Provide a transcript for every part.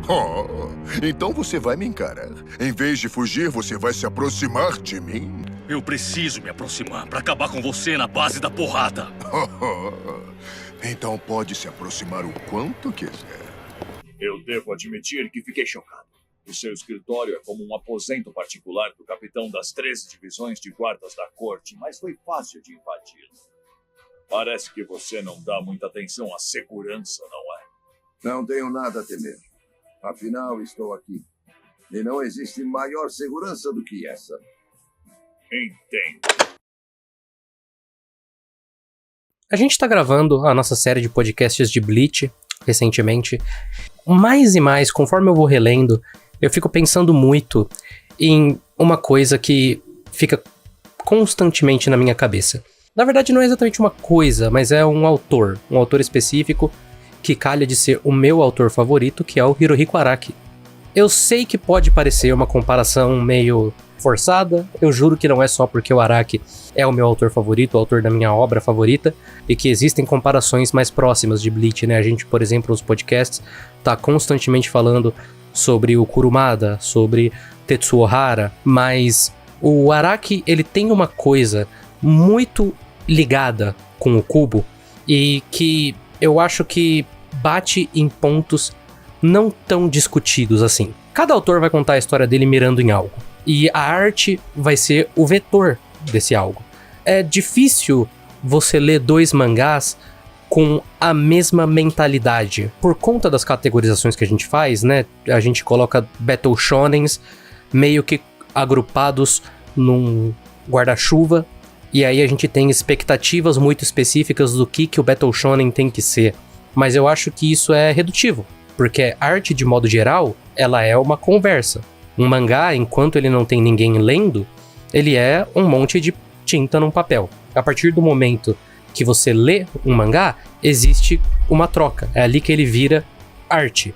Oh, então você vai me encarar. Em vez de fugir, você vai se aproximar de mim. Eu preciso me aproximar pra acabar com você na base da porrada. Então pode se aproximar o quanto quiser. Eu devo admitir que fiquei chocado. O seu escritório é como um aposento particular do capitão das 13 divisões de guardas da corte, mas foi fácil de invadi-lo. Parece que você não dá muita atenção à segurança, não é? Não tenho nada a temer. Afinal, estou aqui. E não existe maior segurança do que essa. Entendo. A gente tá gravando a nossa série de podcasts de Bleach, recentemente. Mais e mais, conforme eu vou relendo, eu fico pensando muito em uma coisa que fica constantemente na minha cabeça. Na verdade, não é exatamente uma coisa, mas é um autor específico que calha de ser o meu autor favorito, que é o Hirohiko Araki. Eu sei que pode parecer uma comparação meio forçada, eu juro que não é só porque o Araki é o meu autor favorito, o autor da minha obra favorita, e que existem comparações mais próximas de Bleach, né? A gente, por exemplo, nos podcasts, tá constantemente falando sobre o Kurumada, sobre Tetsuo Ohara, mas o Araki, ele tem uma coisa muito ligada com o Kubo, e que eu acho que bate em pontos não tão discutidos assim. Cada autor vai contar a história dele mirando em algo, e a arte vai ser o vetor desse algo. É difícil você ler dois mangás com a mesma mentalidade. Por conta das categorizações que a gente faz, né? A gente coloca Battle Shonens meio que agrupados num guarda-chuva, e aí a gente tem expectativas muito específicas do que o Battle Shonen tem que ser. Mas eu acho que isso é redutivo, porque arte, de modo geral, ela é uma conversa. Um mangá, enquanto ele não tem ninguém lendo, ele é um monte de tinta num papel. A partir do momento que você lê um mangá, existe uma troca. É ali que ele vira arte.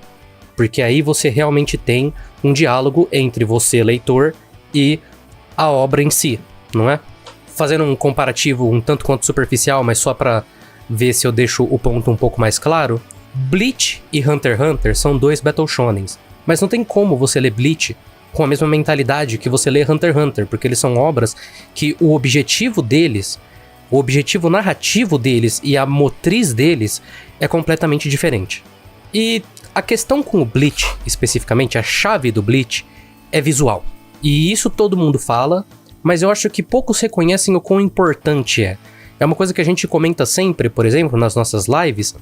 Porque aí você realmente tem um diálogo entre você, leitor, e a obra em si, não é? Fazendo um comparativo um tanto quanto superficial, mas só pra ver se eu deixo o ponto um pouco mais claro, Bleach e Hunter x Hunter são dois Battle Shonens, mas não tem como você ler Bleach com a mesma mentalidade que você lê Hunter x Hunter, porque eles são obras que o objetivo deles, o objetivo narrativo deles e a motriz deles é completamente diferente. E a questão com o Bleach, especificamente, a chave do Bleach, é visual. E isso todo mundo fala, mas eu acho que poucos reconhecem o quão importante é. É uma coisa que a gente comenta sempre, por exemplo, nas nossas lives,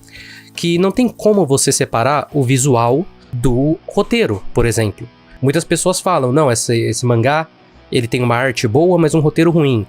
que não tem como você separar o visual do roteiro, por exemplo. Muitas pessoas falam, não, esse mangá, ele tem uma arte boa, mas um roteiro ruim.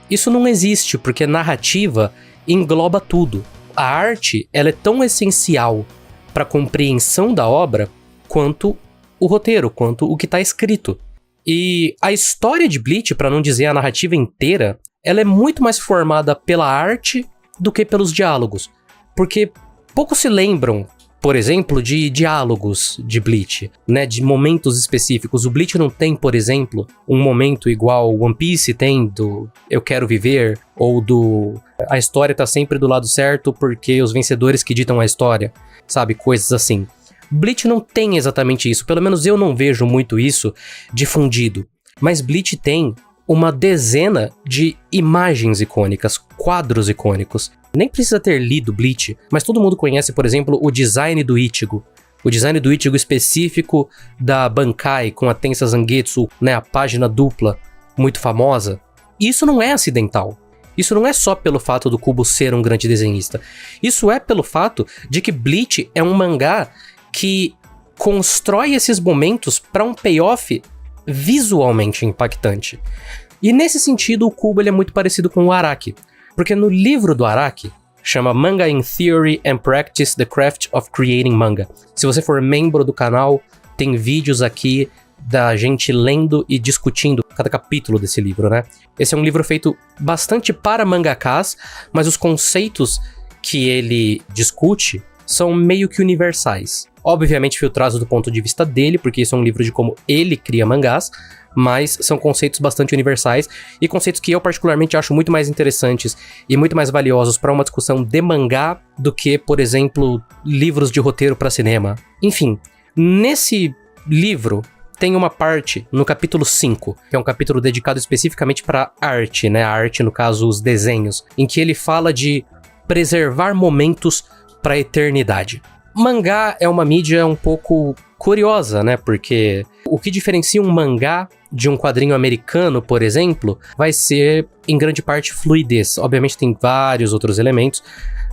Isso não existe, porque narrativa engloba tudo. A arte, ela é tão essencial para a compreensão da obra quanto o roteiro, quanto o que está escrito. E a história de Bleach, para não dizer a narrativa inteira, ela é muito mais formada pela arte do que pelos diálogos. Porque poucos se lembram, por exemplo, de diálogos de Bleach, né, de momentos específicos. O Bleach não tem, por exemplo, um momento igual One Piece tem do Eu Quero Viver, ou do a história tá sempre do lado certo porque os vencedores que ditam a história, sabe, coisas assim. Bleach não tem exatamente isso, pelo menos eu não vejo muito isso difundido. Mas Bleach tem uma dezena de imagens icônicas, quadros icônicos. Nem precisa ter lido Bleach, mas todo mundo conhece, por exemplo, o design do Ichigo. O design do Ichigo específico da Bankai com a Tensa Zangetsu, né, a página dupla, muito famosa. Isso não é acidental. Isso não é só pelo fato do Kubo ser um grande desenhista. Isso é pelo fato de que Bleach é um mangá que constrói esses momentos para um payoff visualmente impactante. E nesse sentido, o Kubo ele é muito parecido com o Araki. Porque no livro do Araki, chama Manga in Theory and Practice: The Craft of Creating Manga. Se você for membro do canal, tem vídeos aqui da gente lendo e discutindo cada capítulo desse livro, né? Esse é um livro feito bastante para mangakas, mas os conceitos que ele discute são meio que universais. Obviamente filtrados do ponto de vista dele, porque isso é um livro de como ele cria mangás, mas são conceitos bastante universais e conceitos que eu particularmente acho muito mais interessantes e muito mais valiosos para uma discussão de mangá do que, por exemplo, livros de roteiro para cinema. Enfim, Nesse livro, tem uma parte no capítulo 5, que é um capítulo dedicado especificamente para arte, né? A arte, no caso, os desenhos, em que ele fala de preservar momentos para a eternidade. Mangá é uma mídia um pouco curiosa, né? Porque o que diferencia um mangá de um quadrinho americano, por exemplo, vai ser, em grande parte, fluidez. Obviamente tem vários outros elementos,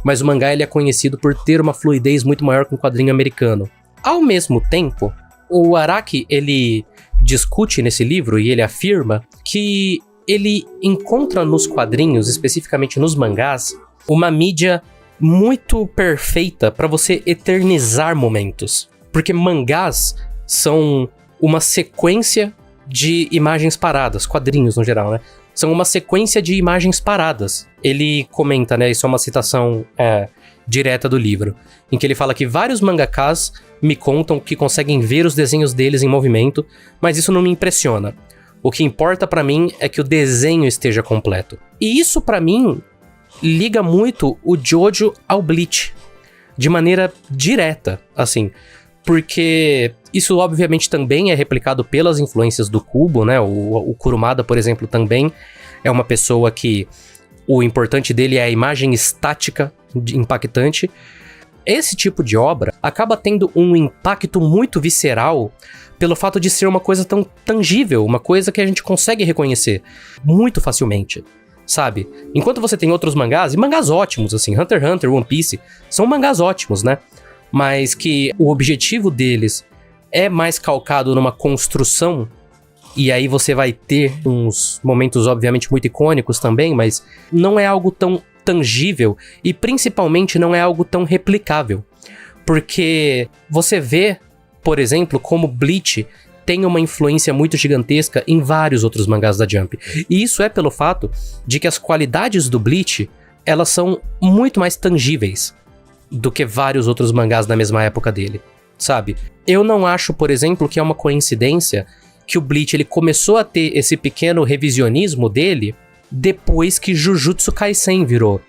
mas o mangá ele é conhecido por ter uma fluidez muito maior que um quadrinho americano. Ao mesmo tempo, o Araki, ele discute nesse livro e ele afirma que ele encontra nos quadrinhos, especificamente nos mangás, uma mídia muito perfeita para você eternizar momentos. Porque mangás são uma sequência de imagens paradas, quadrinhos no geral, né? São uma sequência de imagens paradas. Ele comenta, né? Isso é uma citação direta do livro, em que ele fala que vários mangakas me contam que conseguem ver os desenhos deles em movimento, mas isso não me impressiona. O que importa pra mim é que o desenho esteja completo. E isso pra mim liga muito o Jojo ao Bleach, de maneira direta, assim, porque isso obviamente também é replicado pelas influências do Kubo, né? O Kurumada, por exemplo, também é uma pessoa que o importante dele é a imagem estática impactante. Esse tipo de obra acaba tendo um impacto muito visceral pelo fato de ser uma coisa tão tangível, uma coisa que a gente consegue reconhecer muito facilmente, sabe? Enquanto você tem outros mangás, e mangás ótimos, assim, Hunter x Hunter, One Piece, são mangás ótimos, né? Mas que o objetivo deles é mais calcado numa construção, e aí você vai ter uns momentos obviamente muito icônicos também, mas não é algo tão tangível e principalmente não é algo tão replicável. Porque você vê, por exemplo, como Bleach tem uma influência muito gigantesca em vários outros mangás da Jump. E isso é pelo fato de que as qualidades do Bleach, elas são muito mais tangíveis do que vários outros mangás da mesma época dele, sabe? Eu não acho, por exemplo, que é uma coincidência que o Bleach ele começou a ter esse pequeno revisionismo dele depois que Jujutsu Kaisen virou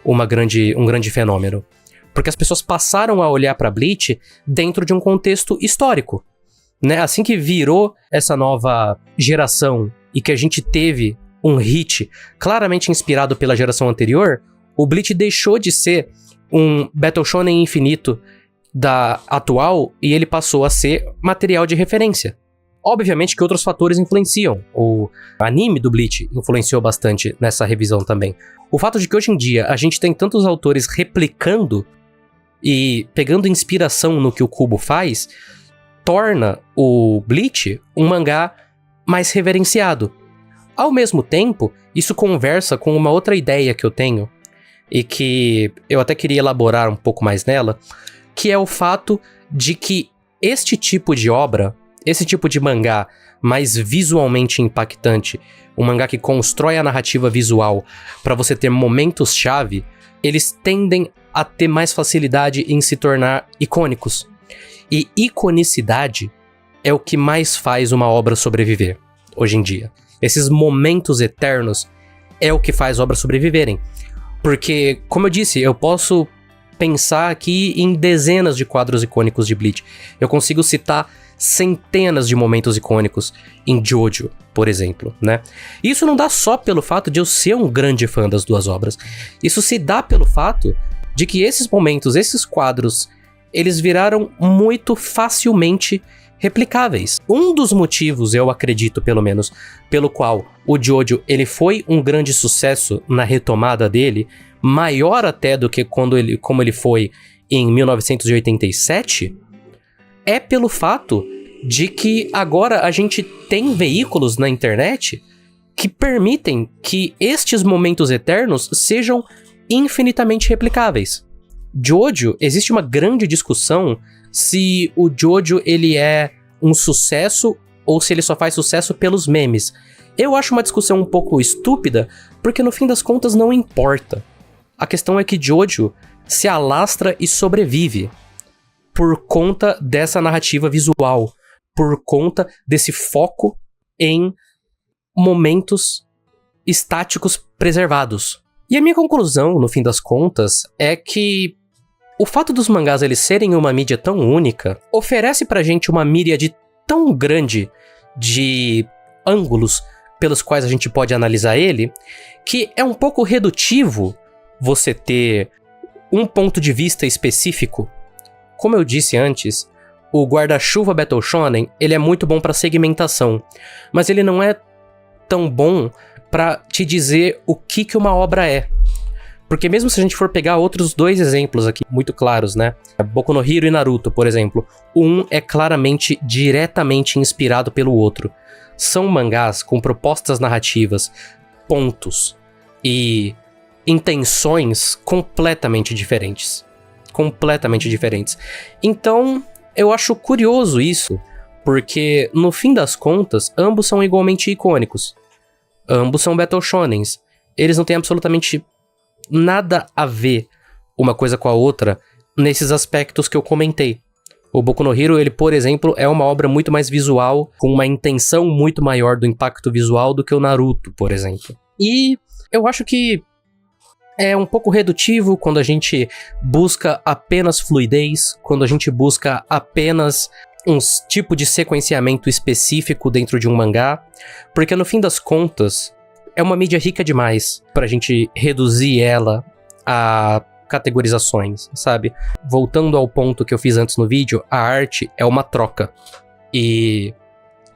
um grande fenômeno. Porque as pessoas passaram a olhar pra Bleach dentro de um contexto histórico, né? Assim que virou essa nova geração e que a gente teve um hit claramente inspirado pela geração anterior, o Bleach deixou de ser um Battle Shonen infinito da atual e ele passou a ser material de referência. Obviamente que outros fatores influenciam. O anime do Bleach influenciou bastante nessa revisão também. O fato de que hoje em dia a gente tem tantos autores replicando e pegando inspiração no que o Kubo faz, torna o Bleach um mangá mais reverenciado. Ao mesmo tempo, isso conversa com uma outra ideia que eu tenho, e que eu até queria elaborar um pouco mais nela, que é o fato de que este tipo de obra, esse tipo de mangá mais visualmente impactante, um mangá que constrói a narrativa visual para você ter momentos-chave, eles tendem a ter mais facilidade em se tornar icônicos. E iconicidade é o que mais faz uma obra sobreviver hoje em dia. Esses momentos eternos é o que faz obras sobreviverem. Porque, como eu disse, eu posso pensar aqui em dezenas de quadros icônicos de Bleach. Eu consigo citar centenas de momentos icônicos em Jojo, por exemplo, né? Isso não dá só pelo fato de eu ser um grande fã das duas obras. Isso se dá pelo fato de que esses momentos, esses quadros, eles viraram muito facilmente replicáveis. Um dos motivos, eu acredito pelo menos, pelo qual o Jojo ele foi um grande sucesso na retomada dele, maior até do que como ele foi em 1987, é pelo fato de que agora a gente tem veículos na internet que permitem que estes momentos eternos sejam infinitamente replicáveis. Jojo, existe uma grande discussão se o Jojo ele é um sucesso ou se ele só faz sucesso pelos memes. Eu acho uma discussão um pouco estúpida, porque no fim das contas não importa. A questão é que Jojo se alastra e sobrevive por conta dessa narrativa visual, por conta desse foco em momentos estáticos preservados. E a minha conclusão, no fim das contas, é que o fato dos mangás eles serem uma mídia tão única oferece pra gente uma míriade tão grande de ângulos pelos quais a gente pode analisar ele, que é um pouco redutivo você ter um ponto de vista específico. Como eu disse antes, o guarda-chuva Battle Shonen, ele é muito bom pra segmentação, mas ele não é tão bom pra te dizer o que uma obra é. Porque mesmo se a gente for pegar outros 2 exemplos aqui, muito claros, né? Boku no Hero e Naruto, por exemplo. Um é claramente, diretamente inspirado pelo outro. São mangás com propostas narrativas, pontos e intenções completamente diferentes. Completamente diferentes. Então, eu acho curioso isso, porque, no fim das contas, ambos são igualmente icônicos. Ambos são Battle Shonens. Eles não têm absolutamente nada a ver uma coisa com a outra nesses aspectos que eu comentei. O Boku no Hero, ele, por exemplo, é uma obra muito mais visual, com uma intenção muito maior do impacto visual do que o Naruto, por exemplo. E eu acho que é um pouco redutivo quando a gente busca apenas fluidez, quando a gente busca apenas um tipo de sequenciamento específico dentro de um mangá, porque no fim das contas, é uma mídia rica demais pra gente reduzir ela a categorizações, sabe? Voltando ao ponto que eu fiz antes no vídeo, a arte é uma troca. E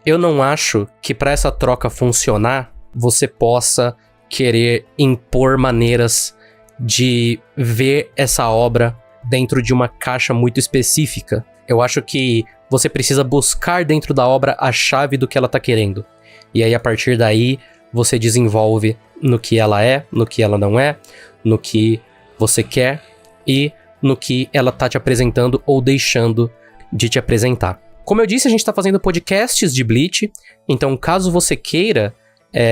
eu não acho que pra essa troca funcionar, você possa querer impor maneiras de ver essa obra dentro de uma caixa muito específica. Eu acho que você precisa buscar dentro da obra a chave do que ela tá querendo. E aí, a partir daí, você desenvolve no que ela é, no que ela não é, no que você quer e no que ela tá te apresentando ou deixando de te apresentar. Como eu disse, a gente tá fazendo podcasts de Bleach, então caso você queira,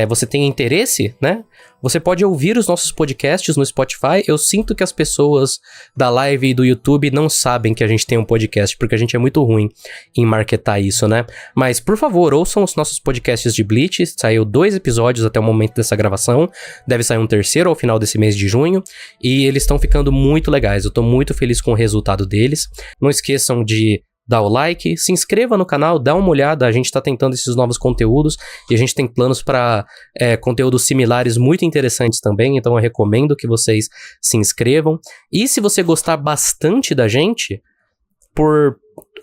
você tenha interesse, né? Você pode ouvir os nossos podcasts no Spotify. Eu sinto que as pessoas da live e do YouTube não sabem que a gente tem um podcast, porque a gente é muito ruim em marketar isso, né? Mas, por favor, ouçam os nossos podcasts de Bleach. Saiu 2 episódios até o momento dessa gravação. Deve sair um 3º ao final desse mês de junho. E eles estão ficando muito legais. Eu tô muito feliz com o resultado deles. Não esqueçam de dá o like, se inscreva no canal, dá uma olhada, a gente tá tentando esses novos conteúdos e a gente tem planos para conteúdos similares muito interessantes também, então eu recomendo que vocês se inscrevam. E se você gostar bastante da gente, por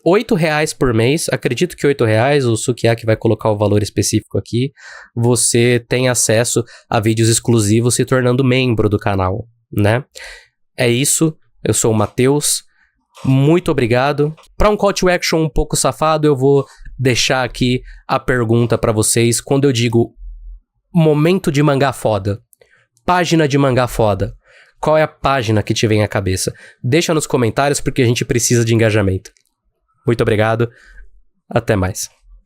R$8 por mês, acredito que R$8, o Sukiyaki vai colocar o valor específico aqui, você tem acesso a vídeos exclusivos se tornando membro do canal, né? É isso, eu sou o Matheus. Muito obrigado. Para um call to action um pouco safado, eu vou deixar aqui a pergunta para vocês. Quando eu digo momento de mangá foda, página de mangá foda, qual é a página que te vem à cabeça? Deixa nos comentários porque a gente precisa de engajamento. Muito obrigado. Até mais.